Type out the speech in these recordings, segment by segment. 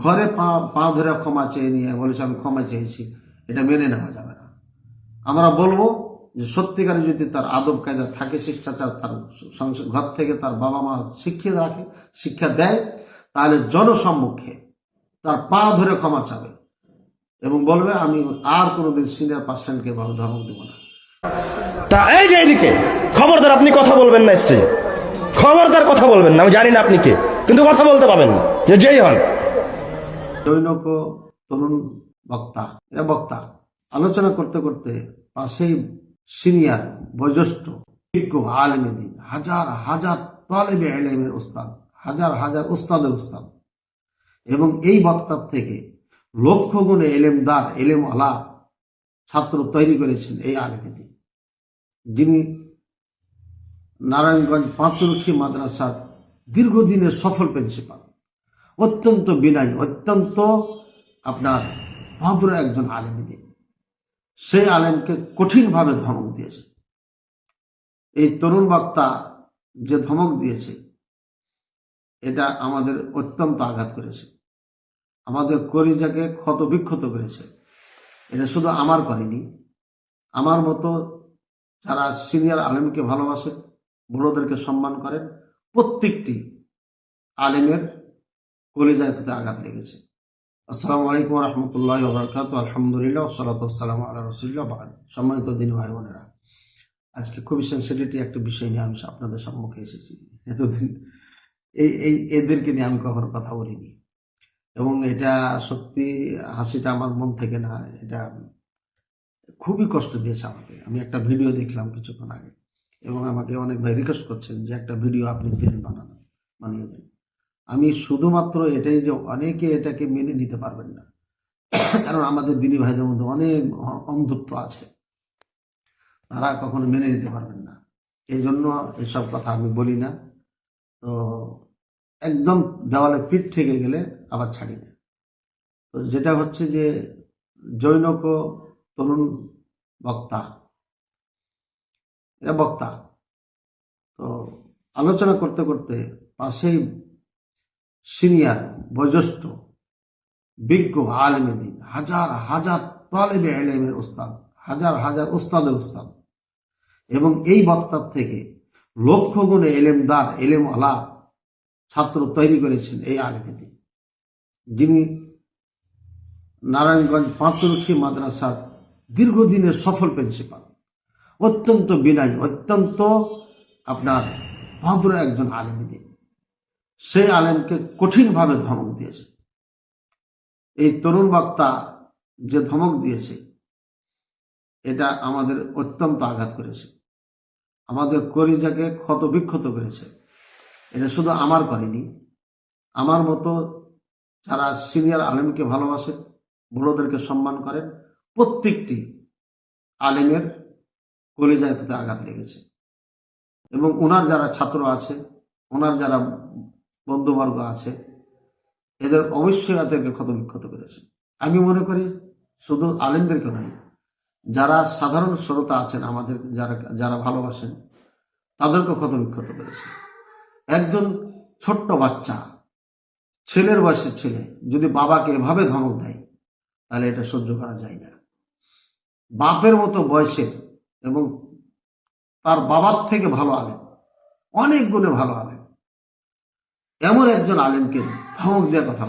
ঘরে পা পা ধরে ক্ষমা চেয়ে নিয়ে বলেছে আমি ক্ষমা চেয়েছি, এটা মেনে নেওয়া যাবে না। আমরা বলবো যে সত্যিকারে যদি তার আদব কায়দা থাকে, শিষ্টাচার তার সংসার ঘর থেকে তার বাবা মা শিক্ষা দেয়, তাহলে জনসম্মুখে তার পা ধরে ক্ষমা চাবে এবং বলবে আমি আর কোনোদিন সিনিয়র পার্সনকে ভাবে ধমক দেবো না। তা এই যে এদিকে খবরদার আপনি কথা বলবেন না স্টেজে, খবরদার কথা বলবেন না। আমি জানি না আপনি কে, কিন্তু কথা বলতে পাবেন না, যে যেই হন। জৈনক তরুণ বক্তা, এরা বক্তা আলোচনা করতে করতে পাশেই সিনিয়র বয়োজ্যেষ্ঠ বিজ্ঞ আলেমে দিন, হাজার হাজার তালেবে ইলমের উস্তাদ, হাজার হাজার উস্তাদের উস্তাদ, এবং এই বক্তার থেকে লক্ষ গুণে এলেমদার এলেম আলা ছাত্র তৈরি করেছেন এই আলেমে দিন, যিনি নারায়ণগঞ্জ পাঁচরুখী মাদ্রাসার দীর্ঘদিনের সফল প্রিন্সিপাল, অত্যন্ত বিনয়ী, অত্যন্ত আপনার ভদ্র একজন আলেমে দিন। সেই আলেমকে কঠিনভাবে ধমক দিয়েছে। এই তরুণ বক্তা যে ধমক দিয়েছে এটা আমাদের অত্যন্ত আঘাত করেছে, আমাদের কলিজাকে ক্ষত বিক্ষত করেছে। এটা শুধু আমার করেনি, আমার মতো যারা সিনিয়র আলেমকে ভালোবাসেন, বড়দেরকে সম্মান করেন, প্রত্যেকটি আলেমের কলিজায় প্রতি আঘাত লেগেছে। আসসালামু আলাইকুম রহমতুল্লাহ ওবরাকাতুহু। আলহামদুলিল্লাহ ওয়াসসালাতু ওয়াসসালামু আলা রাসূলিল্লাহ। বাদ। সম্মানিত দিনী ভাই বোনেরা, আজকে খুবই সেনসিটিভ একটা বিষয় নিয়ে আমি আপনাদের সম্মুখে এসেছি। এতদিন এদেরকে নিয়ে আমি কখনো কথা বলিনি, এবং এটা সত্যি হাসিটা আমার মন থেকে না, এটা খুবই কষ্ট দিয়েছে আমাকে। আমি একটা ভিডিও দেখলাম কিছুক্ষণ আগে, এবং আমাকে অনেক ভাই রিকোয়েস্ট করছেন যে একটা ভিডিও আপনি দেন, বানিয়ে দেন। আমি শুধুমাত্র এটাই যে অনেকে এটাকে মেনে নিতে পারবেন না, কারণ আমাদের দিনী ভাইদের মধ্যে অনেক অন্ধত্ব আছে, তারা কখনো মেনে নিতে পারবেন না। এই জন্য এসব কথা আমি বলি না। তো একদম দেওয়ালে পিঠ থেকে গেলে আবার ছাড়ি না। তো যেটা হচ্ছে যে জৈনক তরুণ বক্তা, এরা বক্তা, তো আলোচনা করতে করতে পাশেই সিনিয়র বয়োজ্যেষ্ঠ বিজ্ঞ আলেমে দিন, হাজার হাজার তালেবে ইলমের উস্তাদ, হাজার হাজার উস্তাদের উস্তাদ, এবং এই বক্তার থেকে লক্ষ গুণে এলেমদার এলেম আলা ছাত্র তৈরি করেছেন এই আলেমে দিন, যিনি নারায়ণগঞ্জ পাঁচরুখী মাদ্রাসার দীর্ঘদিনের সফল প্রিন্সিপাল, অত্যন্ত বিনয়ী, অত্যন্ত আপনার ভদ্র একজন আলেমে দিন। সেই আলেমকে কঠিনভাবে ধমক দিয়েছে। এই তরুণ বক্তা যে ধমক দিয়েছে এটা আমাদের অত্যন্ত আঘাত করেছে, আমাদের কলিজাকে ক্ষত বিক্ষত করেছে। এটা শুধু আমার করেনি, আমার মতো যারা সিনিয়র আলেমকে ভালোবাসেন, বড়দেরকে সম্মান করেন, প্রত্যেকটি আলেমের কলিজায় প্রতি আঘাত লেগেছে। এবং ওনার যারা ছাত্র আছে, ওনার যারা বন্ধুবর্গ আছে, এদের অবশ্যই এদেরকে ক্ষত বিক্ষত করেছে। আমি মনে করি শুধু আলেমদেরকে নয়, যারা সাধারণ শ্রোতা আছেন আমাদের, যারা ভালোবাসেন, তাদেরকে ক্ষত বিক্ষত করেছে। একজন ছোট্ট বাচ্চা, ছেলের বয়সের ছেলে যদি বাবাকে এভাবে ধমক দেয়, তাহলে এটা সহ্য করা যায় না। বাপের মতো বয়সের এবং তার বাবার থেকে ভালো আলেম, অনেক গুণে ভালো আলেম, এমন একজন আলেমকে ধমক দিয়ে কথা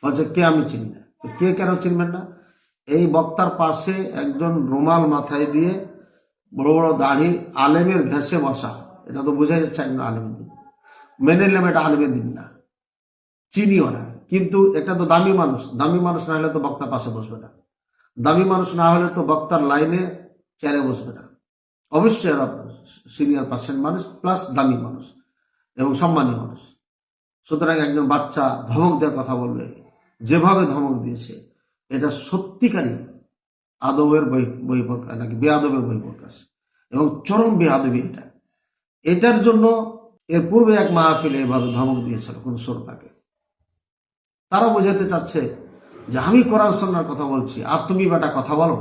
বলছে কে আমি চিনি না। তো কে কেন চিনবেন না? এই বক্তার পাশে একজন রুমাল মাথায় দিয়ে বড় বড় দাড়ি আলেমের ভেসে বসা, এটা তো বোঝা যাচ্ছে একজন আলেমের দিন। মেনে নিলাম এটা আলেমের দিন না, চিনিও না, কিন্তু এটা তো দামি মানুষ। দামি মানুষ না হলে তো বক্তার পাশে বসবে না, দামি মানুষ না হলে তো বক্তার লাইনে চেয়ারে বসবে না। অবশ্যই এরা সিনিয়র পার্সেন্ট মানুষ, প্লাস দামি মানুষ এবং সম্মানী মানুষ। সুতরাং একজন বাচ্চা ধমক দেওয়ার কথা বলবে, যেভাবে ধমক দিয়েছে, এটা সত্যিকারই আদবের বহিঃপ্রকাশ নাকি বেআদবের বহিঃপ্রকাশ, এবং চরম বেআদবি এটা। এটার জন্য এর পূর্বে এক মাহফিলে এভাবে ধমক দিয়েছিল কোন শ্রোতাকে। তারা বোঝাতে চাচ্ছে যে আমি কোরআন সুন্নাহর কথা বলছি, আর তুমি বেটা কথা বলো,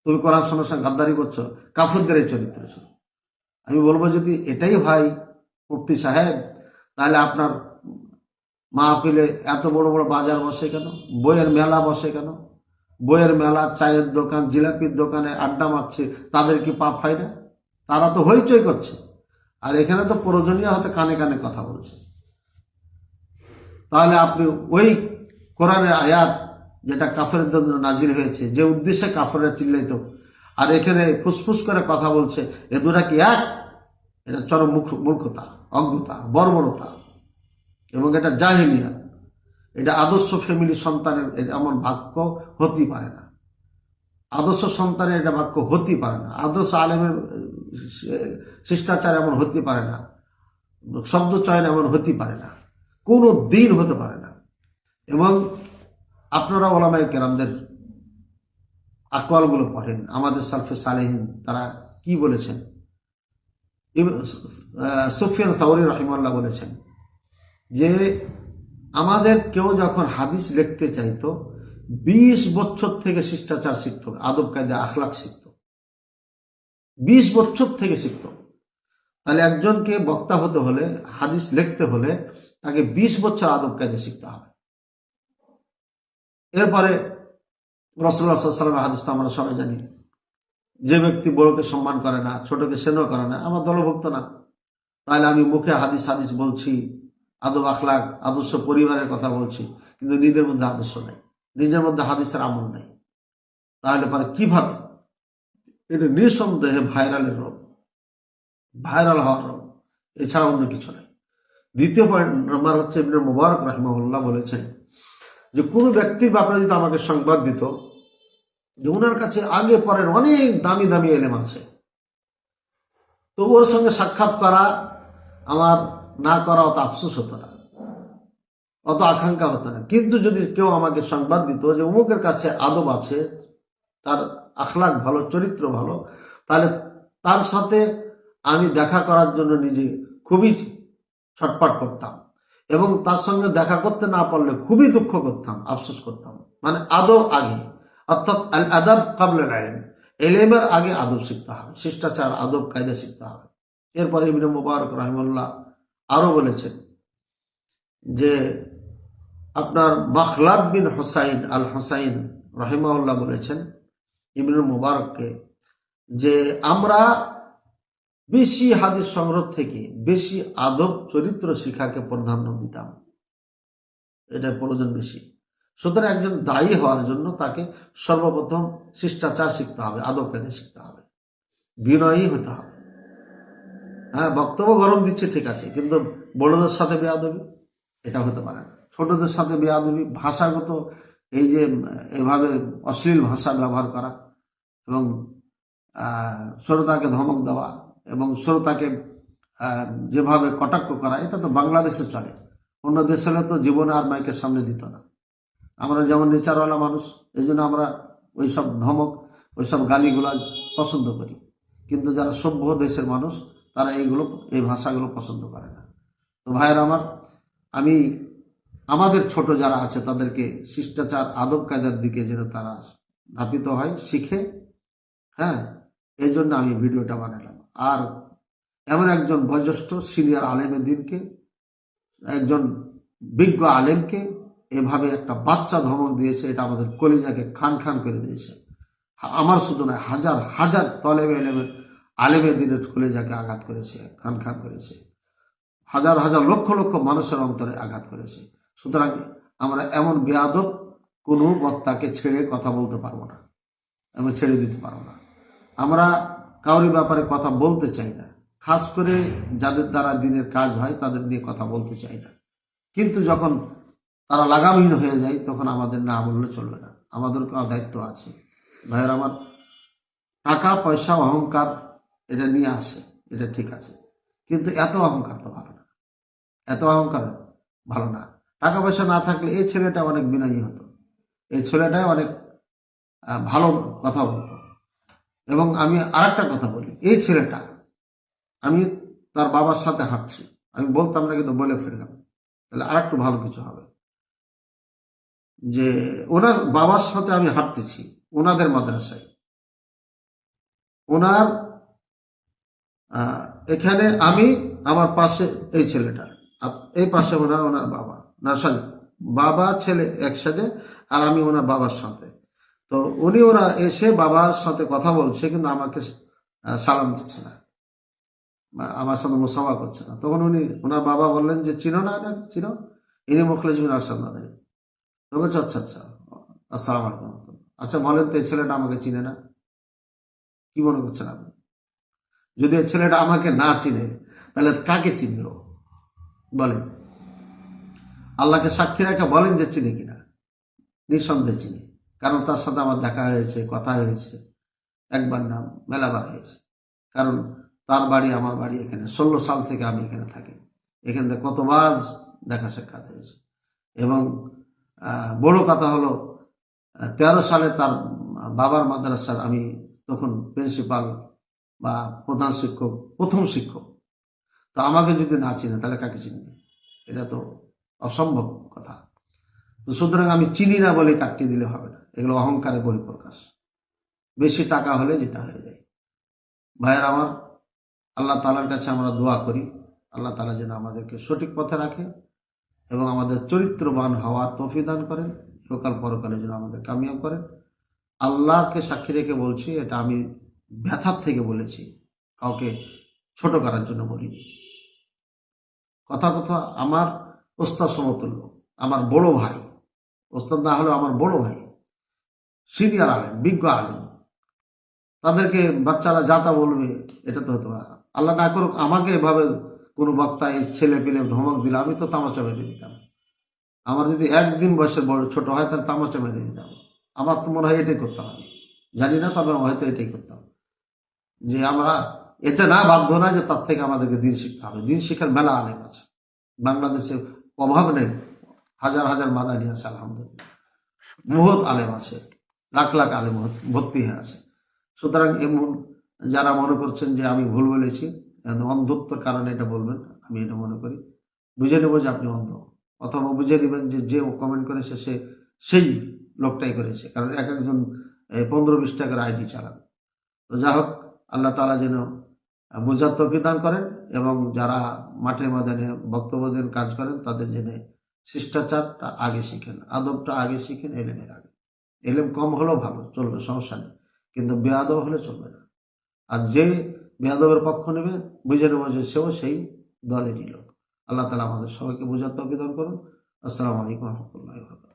তুমি কোরআন সুন্নাহর সঙ্গে গাদ্দারি করছো, কাফেরদের এই চরিত্র। আমি বলবো যদি এটাই হয় মুফতি সাহেব, তাহলে আপনার মাহফিলে এত বড় বড় বাজার বসে কেন? বইয়ের মেলা বসে কেন? বইয়ের মেলা, চায়ের দোকান, জিলাপির দোকানে আড্ডা মারছে, তাদের কি পাপ হয় না? তারা তো হইচই করছে, আর এখানে তো প্রয়োজনীয় হতে কানে কানে কথা বলছে। তাহলে আপনি ওই কোরআনের আয়াত যেটা কাফেরদের জন্য নাজির হয়েছে, যে উদ্দেশ্যে কাফেররা চিল্লাইতো, আর এখানে ফুসফুস করে কথা বলছে, এ দুটা কি এক? এটা চরম মূর্খতা, অজ্ঞতা, বর্বরতা, এবং এটা জাহেলিয়াত। এটা আদর্শ ফ্যামিলি সন্তানের এমন বাক্য হতেই পারে না। আদর্শ সন্তানের এটা বাক্য হতেই পারে না। আদর্শ আলেমের শিষ্টাচার এমন হতে পারে না। শব্দ চয়ন এমন হতে পারে না, কোনো দিন হতে পারে না। এবং আপনারা ওলামায়ে কেরামদের আকওয়ালগুলো পড়েন, আমাদের সালফে সালেহিন তারা কি বলেছেন। সুফিয়ান সাউরি রাহিমাহুল্লাহ বলেছেন যে আমাদের কেউ যখন হাদিস লিখতে চাইতো 20 বছর থেকে শিষ্টাচার শিখত, আদব কায়দা আখলাক শিখত, 20 বছর থেকে শিখত। তাহলে একজনকে বক্তা হতে হলে, হাদিস লিখতে হলে তাকে 20 বছর আদব কায়দা শিখতে হবে। এরপরে রাসূলুল্লাহ সাল্লাল্লাহু আলাইহি ওয়াসাল্লামের হাদিস তো আমরা সবাই জানি, যে ব্যক্তি বড়কে সম্মান করে না, ছোটকে স্নেহ করে না, আমার দলভুক্ত না। তাহলে আমি মুখে হাদিস হাদিস বলছি, আদব আখলাক আদর্শ পরিবারের কথা বলছি, কিন্তু নিজের মধ্যে আদর্শ নেই, নিজের মধ্যে হাদিসের আমল নেই। তাহলে পরে কিভাবে? এটা নিঃসন্দেহে ভাইরালের রোগ, ভাইরাল হওয়ার রোগ, এছাড়া অন্য কিছু নেই। দ্বিতীয় পয়েন্ট নাম্বার হচ্ছে, ইবনে মুবারক রাহিমাহুল্লাহ বলেছেন যে কোনো ব্যক্তির ব্যাপারে যদি আমাকে সংবাদ দিত যে ওনার কাছে আগে পরের অনেক দামি দামি এলেম আছে, তো ওর সঙ্গে সাক্ষাৎ করা আমার না করা অত আফসোস হতো না, অত আকাঙ্ক্ষা হতো না। কিন্তু যদি কেউ আমাকে সংবাদ দিত যে অমুকের কাছে আদব আছে, তার আখলাক ভালো, চরিত্র ভালো, তাহলে তার সাথে আমি দেখা করার জন্য নিজে খুবই ছটফট করতাম, এবং তার সঙ্গে দেখা করতে না পারলে খুবই দুঃখ করতাম, আফসোস করতাম। মানে আদব আগে, অর্থাৎ আল আদব ক্বাবলা আল ইলম, ইলমের আগে আদব শিখতে হবে, শিষ্টাচার আদব কায়দা শিখতে হবে। এরপরে ইবনে মুবারক রাহিমাহুল্লাহ আরো বলেছেন যে আপনার মাখলাদ বিন হুসাইন আল হুসাইন রাহিমাহুল্লাহ বলেছেন ইবনে মুবারককে যে আমরা বেশি হাদিস সংগ্রহ থেকে বেশি আদব চরিত্র শিক্ষাকে প্রাধান্য দিতাম, এটা প্রয়োজন বেশি। সুতরাং একজন দায়ী হওয়ার জন্য তাকে সর্বপ্রথম শিষ্টাচার শিখতে হবে, আদব কায়দা শিখতে হবে, বিনয়ী হতে হবে। হ্যাঁ, বক্তব্য গরম দিচ্ছে ঠিক আছে, কিন্তু বড়দের সাথে বেয়াদবি এটা হতে পারে না। ছোটদের সাথে বেয়াদবি, ভাষাগত এই যে এভাবে অশ্লীল ভাষা ব্যবহার করা, এবং শ্রোতাকে ধমক দেওয়া, এবং শ্রোতাকে যেভাবে কটাক্ষ করা, এটা তো বাংলাদেশে চলে। অন্য দেশ হলে তো জীবনে আর মাইকের সামনে দিত না। আমরা যেমন নেচারওয়ালা মানুষ, এই জন্য আমরা ওইসব ধমক, ওইসব গালিগুলা পছন্দ করি। কিন্তু যারা সভ্য দেশের মানুষ, তারা এই ভাষাগুলো পছন্দ করে না। তো ভাইয়ের আমার, আমি আমাদের ছোট যারা আছে তাদেরকে শিষ্টাচার আদব কায়দার দিকে যেন তারা ধাপিত হয়, শিখে। হ্যাঁ, এই জন্য আমি ভিডিওটা বানালাম। আর এমন একজন বয়োজ্যেষ্ঠ সিনিয়র আলেমের দিনকে, একজন বিজ্ঞ আলেমকে এভাবে একটা বাচ্চা ধমক দিয়েছে, এটা আমাদের কলিজাকে খান খান করে দিয়েছে। আমার শুধু নয়, হাজার হাজার তলেবে আলেমের দিনের কলিজাকে আঘাত করেছে, খান খান করেছে, হাজার হাজার লক্ষ লক্ষ মানুষের অন্তরে আঘাত করেছে। সুতরাং আমরা এমন বেয়াদব কোনো বক্তাকে ছেড়ে কথা বলতে পারবো না, আমি ছেড়ে দিতে পারবো না। আমরা কাউরি ব্যাপারে কথা বলতে চাই না, খাস করে যাদের দ্বারা দিনের কাজ হয় তাদের নিয়ে কথা বলতে চাই না। কিন্তু যখন তারা লাগামহীন হয়ে যায়, তখন আমাদের না বললে চলবে না, আমাদের দায়িত্ব আছে। ভাইয়ের আমার, টাকা পয়সা অহংকার এটা নিয়ে আসে, এটা ঠিক আছে, কিন্তু এত অহংকার তো ভালো না, এত অহংকার ভালো না। টাকা পয়সা না থাকলে এই ছেলেটা অনেক বিনয়ী হতো, এই ছেলেটাই অনেক ভালো কথা বলতো। এবং আমি আরেকটা কথা বলি, এই ছেলেটা, আমি তার বাবার সাথে হাঁটছি, আমি বলতাম না কিন্তু বলে ফেললাম, তাহলে আরেকটু ভালো কিছু হবে। যে ওনার বাবার সাথে আমি হাঁটতেছি ওনাদের মাদ্রাসায়, ওনার এখানে আমি, আমার পাশে এই ছেলেটা, এই পাশে ওনার বাবা, না সরি, বাবা ছেলে একসাথে, আর আমি ওনার বাবার সাথে। তো উনি ওরা এসে বাবার সাথে কথা বলছে, কিন্তু আমাকে সালাম দিচ্ছে না, বা আমার সাথে মুসাফা করছে না। তখন উনি ওনার বাবা বললেন যে চিনো না, এটা চিনো, ইনি মুখলেস বিন আরশাদ মাদানী। তো বলছে আচ্ছা আচ্ছা, আসসালাম আলাইকুম। আচ্ছা বলেন তো, এই ছেলেটা আমাকে চিনে না, কি মনে করছেন আপনি? যদি এই ছেলেটা আমাকে না চিনে তাহলে কাকে চিনবে ও? বলেন, আল্লাহকে সাক্ষী রেখে বলেন যে চিনি কিনা। নিঃসন্দেহে চিনি, কারণ তার সাথে আমার দেখা হয়েছে, কথা হয়েছে, একবার নাম মেলাবার হয়েছে। কারণ তার বাড়ি আমার বাড়ি এখানে, 16 সাল থেকে আমি এখানে থাকি, এখান থেকে কতবার দেখা সাক্ষাৎ হয়েছে। এবং বড় কথা হলো 13 সালে তার বাবার মাদ্রাসার আমি তখন প্রিন্সিপাল বা প্রধান শিক্ষক, প্রথম শিক্ষক। তো আমাকে যদি না চিনে তাহলে কাকে চিনবে? এটা তো অসম্ভব কথা। তো সুতরাং আমি চিনি না বলে কাটিয়ে দিলে হবে না, এগুলো অহংকারের বহিঃপ্রকাশ। বেশি টাকা হলে যেটা হয়ে যায়। ভাইয়ের আমার, আল্লাহ তাআলার কাছে আমরা দোয়া করি, আল্লাহ তাআলা যেন আমাদেরকে সঠিক পথে রাখে এবং আমাদের চরিত্রবান হওয়ার তৌফিক দান করেন, ইহকাল পরকালে যেন আমাদের কামিয়াব করেন। আল্লাহকে সাক্ষী রেখে বলছি, এটা আমি ব্যথার থেকে বলেছি, কাউকে ছোট করার জন্য বলিনি। কথা কথা আমার ওস্তাদ সমতুল্য, আমার বড় ভাই, ওস্তাদ না হলেও আমার বড় ভাই, সিনিয়র আলেম, বিজ্ঞ আলেম, তাদেরকে বাচ্চারা যা তা বলবে, এটা তো হতে পারে না। আল্লাহ না করুক আমাকে এভাবে কোনো বক্তা এই ছেলে পেলে ধমক দিলে আমি তো তামাশা বেঁধে দিতাম। আমার যদি একদিন বয়সের বড় ছোট হয় তাহলে তামাশা বেঁধে দিতাম। আমার তো মনে হয় এটাই করতাম, আমি জানি না, তবে হয়তো এটাই করতাম, যে আমরা এটা না বাধ্য না যে তার থেকে আমাদেরকে দিন শিখতে হবে। দিন শিখার মেলা আলেম আছে বাংলাদেশে, অভাব নেই, হাজার হাজার মাদানি আছে, আলহামদুলিল্লাহ, বহুত আলেম আছে, লাখ লাখ আলেম ভর্তি হয়ে আছে। সুতরাং এমন যারা মনে করছেন যে আমি ভুল বলেছি, অন্ধত্বর কারণে এটা বলবেন, আমি এটা মনে করি বুঝে নেব যে আপনি অন্ধ, অথবা বুঝে নেবেন যে যে কমেন্ট করেছে সে সেই লোকটাই করেছে, কারণ এক একজন 15-20 টাকার আইডি চালান। তো যা হোক, আল্লাহ তাআলা যেন বোঝার তৌফিক দান করেন, এবং যারা মাঠে ময়দানে বক্তব্য দেন, কাজ করেন, তাদের জন্য শিষ্টাচারটা আগে শিখেন, আদবটা আগে শিখেন, এলেমের আগে। এলেম কম হলেও ভালো, চলবে, সমস্যা নেই, কিন্তু বেয়াদব হলে চলবে না। আর যে বেয়াদবের পক্ষ নেবে, বুঝে নেব যে সেও সেই দলেরই লোক। আল্লাহ তাআলা আমাদের সবাইকে বোঝার তৌফিক দান করুন। আসসালামু আলাইকুম ওয়া রাহমাতুল্লাহি ওয়া বারাকাতুহু।